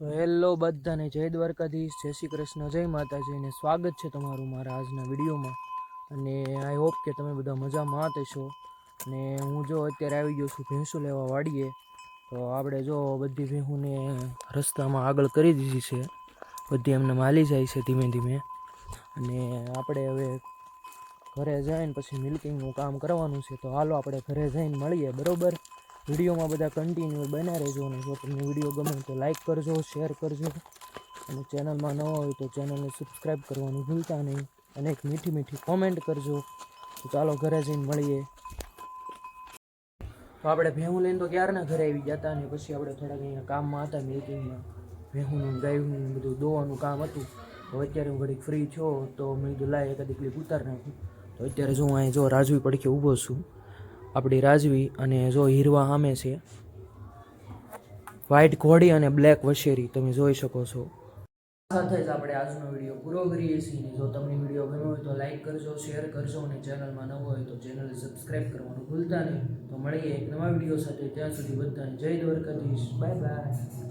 તો હેલો બધાને, જય દ્વારકાધીશ, જય શ્રી કૃષ્ણ, જય માતાજી ને સ્વાગત છે તમારું મારા આજના વિડીયોમાં. અને આઈ હોપ કે તમે બધા મજામાં હશો. અને હું જો અત્યારે આવી ગયો છું ભેંસો લેવા વાડીએ. તો આપણે જો બધી ભેંસોને રસ્તામાં આગળ કરી દીધી છે, બધી એમને માલી જાય છે ધીમે ધીમે. અને આપણે હવે ઘરે જઈને પછી મિલ્કિંગનું કામ કરવાનું છે. તો હાલો આપણે ઘરે જઈને મળીએ, બરાબર? વિડીયોમાં બધા કન્ટિન્યુ બન્યા રહેજો. અને જો તમને વિડીયો ગમે તો લાઈક કરજો, શેર કરજો, અને ચેનલમાં નવા હોય તો ચેનલને સબસ્ક્રાઈબ કરવાનું ભૂલતા નહીં. અને એક મીઠી મીઠી કોમેન્ટ કરજો. તો ચાલો ઘરે જઈને મળીએ. તો આપણે ભેહું લઈને તો ક્યારના ઘરે આવી ગયા હતા. અને પછી આપણે થોડાક અહીંયા કામમાં હતા મિલ્કિંગમાં, ભેહુંનું ગાયનું બધું દોવાનું કામ હતું. તો અત્યારે હું ઘડીક ફ્રી છો તો મેં કીધું લાય એકાદી ક્લિપ ઉતાર નાખું. તો અત્યારે જો હું અહીં જો રાજવી પડખે ઊભો છું, આપણી રાજવી. અને જો હીરવા સામે છે વ્હાઈટ ઘોડી અને બ્લેક વશેરી, તમે જોઈ શકો છો. સાથે જ આપણે આજનો વિડીયો પૂરો કરીએ છીએ. જો તમને વિડીયો ગમ્યો હોય તો લાઈક કરજો, શેર કરજો, અને ચેનલમાં નવો હોય તો ચેનલને સબસ્ક્રાઈબ કરવાનું ભૂલતા નહીં. તો મળીએ એક નવા વિડીયો સાથે. ત્યાં સુધી બધાને જય દ્વારકાધીશ, બાય બાય.